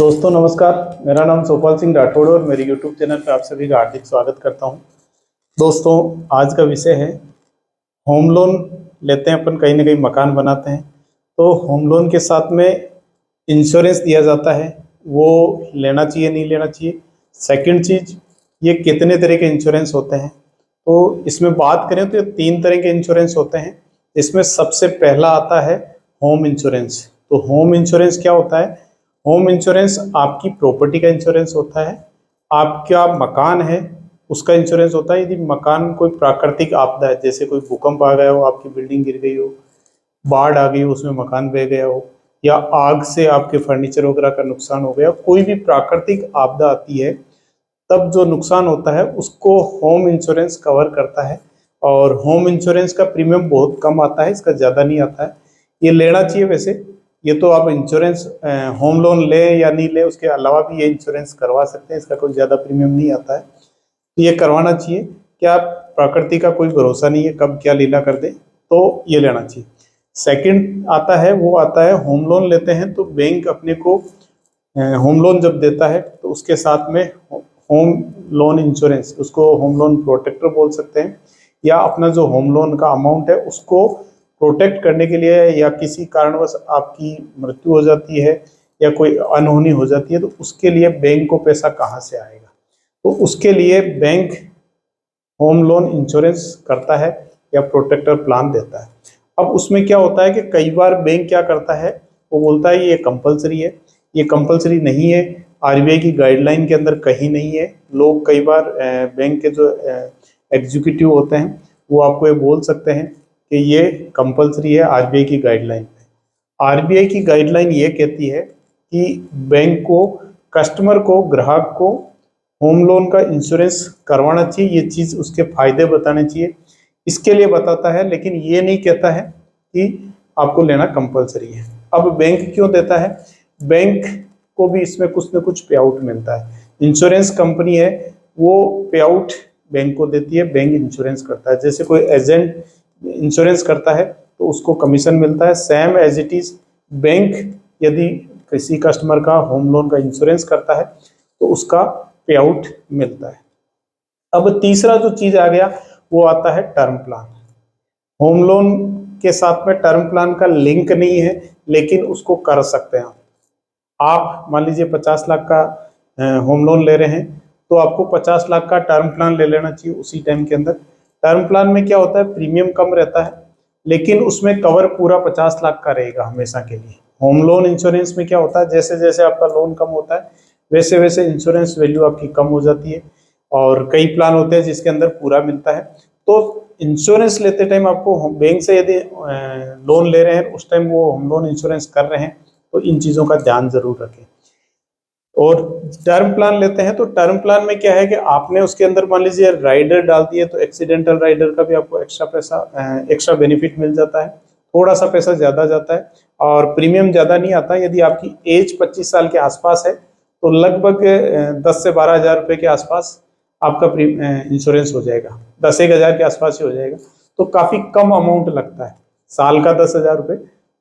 दोस्तों नमस्कार। मेरा नाम सोपाल सिंह राठौड़ और मेरे YouTube चैनल पर आप सभी का हार्दिक स्वागत करता हूं। दोस्तों आज का विषय है होम लोन लेते हैं अपन, कहीं ना कहीं मकान बनाते हैं तो होम लोन के साथ में इंश्योरेंस दिया जाता है, वो लेना चाहिए नहीं लेना चाहिए। सेकंड चीज़, ये कितने तरह के इंश्योरेंस होते हैं, तो इसमें बात करें तो ये 3 तरह के इंश्योरेंस होते हैं। इसमें सबसे पहला आता है होम इंश्योरेंस। तो होम इंश्योरेंस क्या होता है? होम इंश्योरेंस आपकी प्रॉपर्टी का इंश्योरेंस होता है, आपका मकान है उसका इंश्योरेंस होता है। यदि मकान कोई प्राकृतिक आपदा है, जैसे कोई भूकंप आ गया हो, आपकी बिल्डिंग गिर गई हो, बाढ़ आ गई हो, उसमें मकान बह गया हो, या आग से आपके फर्नीचर वगैरह का नुकसान हो गया, कोई भी प्राकृतिक आपदा आती है तब जो नुकसान होता है उसको होम इंश्योरेंस कवर करता है। और होम इंश्योरेंस का प्रीमियम बहुत कम आता है, इसका ज़्यादा नहीं आता है। ये लेना चाहिए वैसे। ये तो आप इंश्योरेंस होम लोन ले या नहीं ले, उसके अलावा भी ये इंश्योरेंस करवा सकते हैं, इसका कोई ज़्यादा प्रीमियम नहीं आता है, तो ये करवाना चाहिए। क्या प्रकृति का कोई भरोसा नहीं है, कब क्या लीला कर दे, तो ये लेना चाहिए। सेकंड आता है, वो आता है होम लोन लेते हैं तो बैंक अपने को होम लोन जब देता है तो उसके साथ में होम लोन इंश्योरेंस, उसको होम लोन प्रोटेक्टर बोल सकते हैं, या अपना जो होम लोन का अमाउंट है उसको प्रोटेक्ट करने के लिए, या किसी कारणवश आपकी मृत्यु हो जाती है या कोई अनहोनी हो जाती है तो उसके लिए बैंक को पैसा कहाँ से आएगा, तो उसके लिए बैंक होम लोन इंश्योरेंस करता है या प्रोटेक्टर प्लान देता है। अब उसमें क्या होता है कि कई बार बैंक क्या करता है, वो बोलता है ये कंपलसरी है। ये कंपलसरी नहीं है, आरबीआई की गाइडलाइन के अंदर कहीं नहीं है। लोग कई बार बैंक के जो एग्जीक्यूटिव होते हैं वो आपको ये बोल सकते हैं कि ये कंपलसरी है आरबीआई की गाइडलाइन पे। आरबीआई की गाइडलाइन ये कहती है कि बैंक को, कस्टमर को, ग्राहक को होम लोन का इंश्योरेंस करवाना चाहिए। ये चीज़ उसके फायदे बताने चाहिए, इसके लिए बताता है, लेकिन ये नहीं कहता है कि आपको लेना कंपलसरी है। अब बैंक क्यों देता है? बैंक को भी इसमें कुछ ना कुछ पे आउट मिलता है। इंश्योरेंस कंपनी है वो पे आउट बैंक को देती है, बैंक इंश्योरेंस करता है। जैसे कोई एजेंट इंश्योरेंस करता है तो उसको कमीशन मिलता है, same as it is bank यदि किसी कस्टमर का होम लोन का इंश्योरेंस करता है तो उसका पे आउट मिलता है। अब तीसरा जो चीज आ गया वो आता है टर्म प्लान। होम लोन के साथ में टर्म प्लान का लिंक नहीं है, लेकिन उसको कर सकते हैं आप। मान लीजिए 50 लाख का होम लोन ले रहे हैं तो आपको 50 लाख का टर्म प्लान ले लेना चाहिए उसी टाइम के अंदर। टर्म प्लान में क्या होता है, प्रीमियम कम रहता है लेकिन उसमें कवर पूरा 50 लाख का रहेगा हमेशा के लिए। होम लोन इंश्योरेंस में क्या होता है, जैसे जैसे आपका लोन कम होता है वैसे वैसे इंश्योरेंस वैल्यू आपकी कम हो जाती है, और कई प्लान होते हैं जिसके अंदर पूरा मिलता है। तो इंश्योरेंस लेते टाइम आपको बैंक से यदि लोन ले रहे हैं उस टाइम वो होम लोन इंश्योरेंस कर रहे हैं तो इन चीज़ों का ध्यान जरूर रखें। और टर्म प्लान लेते हैं तो टर्म प्लान में क्या है कि आपने उसके अंदर मान लीजिए राइडर डाल दिए तो एक्सीडेंटल राइडर का भी आपको एक्स्ट्रा पैसा, एक्स्ट्रा बेनिफिट मिल जाता है। थोड़ा सा पैसा ज़्यादा जाता है और प्रीमियम ज़्यादा नहीं आता। यदि आपकी एज 25 साल के आसपास है तो लगभग 10 से 12 हज़ार रुपये के आसपास आपका इंश्योरेंस हो जाएगा, 10-1 हज़ार के आसपास ही हो जाएगा। तो काफ़ी कम अमाउंट लगता है, साल का 10,000 रुपये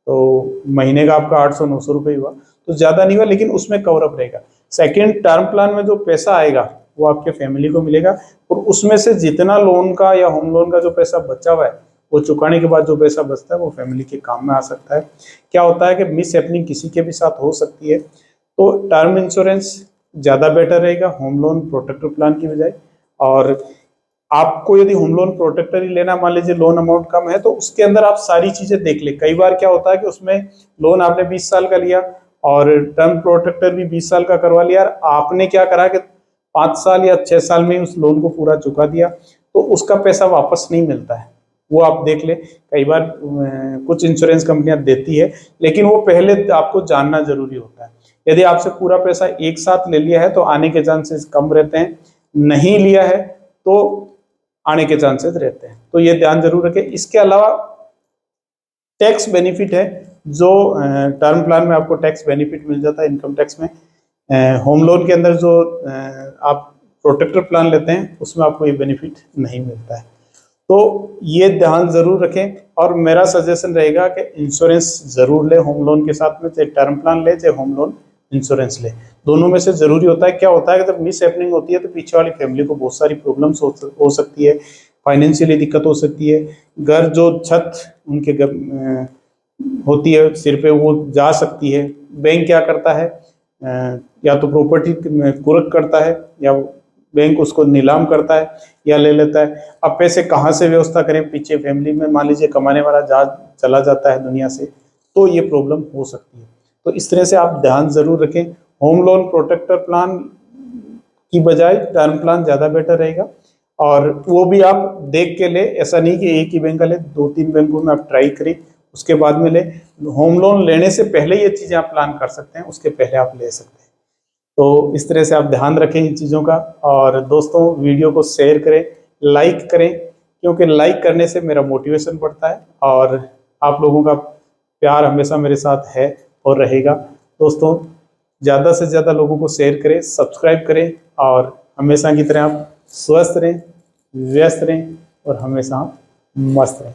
तो महीने का आपका 800-900 रुपये हुआ, तो ज़्यादा नहीं हुआ लेकिन उसमें कवरअप रहेगा। सेकेंड, टर्म प्लान में जो पैसा आएगा वो आपके फैमिली को मिलेगा, और उसमें से जितना लोन का या होम लोन का जो पैसा बचा हुआ है वो चुकाने के बाद जो पैसा बचता है वो फैमिली के काम में आ सकता है। क्या होता है कि मिस हैपनिंग किसी के भी साथ हो सकती है, तो टर्म इंश्योरेंस ज़्यादा बेटर रहेगा होम लोन प्रोटेक्टर प्लान की बजाय। और आपको यदि होम लोन प्रोटेक्टर ही लेना, मान लीजिए लोन अमाउंट कम है, तो उसके अंदर आप सारी चीजें देख ले। कई बार क्या होता है कि उसमें लोन आपने 20 साल का लिया और टर्म प्रोटेक्टर भी 20 साल का करवा लिया, आपने क्या करा कि 5 साल या 6 साल में उस लोन को पूरा चुका दिया, तो उसका पैसा वापस नहीं मिलता है। वो आप देख ले, कई बार कुछ इंश्योरेंस कंपनियां देती है, लेकिन वो पहले आपको जानना जरूरी होता है। यदि आपसे पूरा पैसा एक साथ ले लिया है तो आने के चांसेस कम रहते हैं, नहीं लिया है तो आने के चांसेस रहते हैं, तो ये ध्यान जरूर रखें। इसके अलावा टैक्स बेनिफिट है, जो टर्म प्लान में आपको टैक्स बेनिफिट मिल जाता है इनकम टैक्स में। होम लोन के अंदर जो आप प्रोटेक्टर प्लान लेते हैं उसमें आपको ये बेनिफिट नहीं मिलता है, तो ये ध्यान जरूर रखें। और मेरा सजेशन रहेगा कि इंश्योरेंस जरूर ले होम लोन के साथ में, चाहे टर्म प्लान ले चाहे होम लोन इंश्योरेंस ले। दोनों में से जरूरी होता है। क्या होता है कि जब मिस हैपनिंग होती है तो पीछे वाली फैमिली को बहुत सारी प्रॉब्लम्स हो सकती है, फाइनेंशियली दिक्कत हो सकती है, घर जो छत उनके घर होती है सिर पे वो जा सकती है। बैंक क्या करता है, या तो प्रॉपर्टी कुर्क करता है या बैंक उसको नीलाम करता है या ले लेता है। अब पैसे कहाँ से व्यवस्था करें, पीछे फैमिली में मान लीजिए कमाने वाला चला जाता है दुनिया से, तो ये प्रॉब्लम हो सकती है। तो इस तरह से आप ध्यान जरूर रखें। होम लोन प्रोटेक्टर प्लान की बजाय टर्म प्लान ज़्यादा बेटर रहेगा, और वो भी आप देख के ले। ऐसा नहीं कि एक ही बैंक का ले, 2-3 बैंकों में आप ट्राई करें, उसके बाद में ले। होम लोन लेने से पहले ये चीज़ें आप प्लान कर सकते हैं, उसके पहले आप ले सकते हैं। तो इस तरह से आप ध्यान रखें इन चीज़ों का। और दोस्तों वीडियो को शेयर करें, लाइक करें, क्योंकि लाइक करने से मेरा मोटिवेशन बढ़ता है और आप लोगों का प्यार हमेशा मेरे साथ है और रहेगा। दोस्तों ज़्यादा से ज़्यादा लोगों को शेयर करें, सब्सक्राइब करें, और हमेशा की तरह आप स्वस्थ रहें, व्यस्त रहें और हमेशा आप मस्त रहें।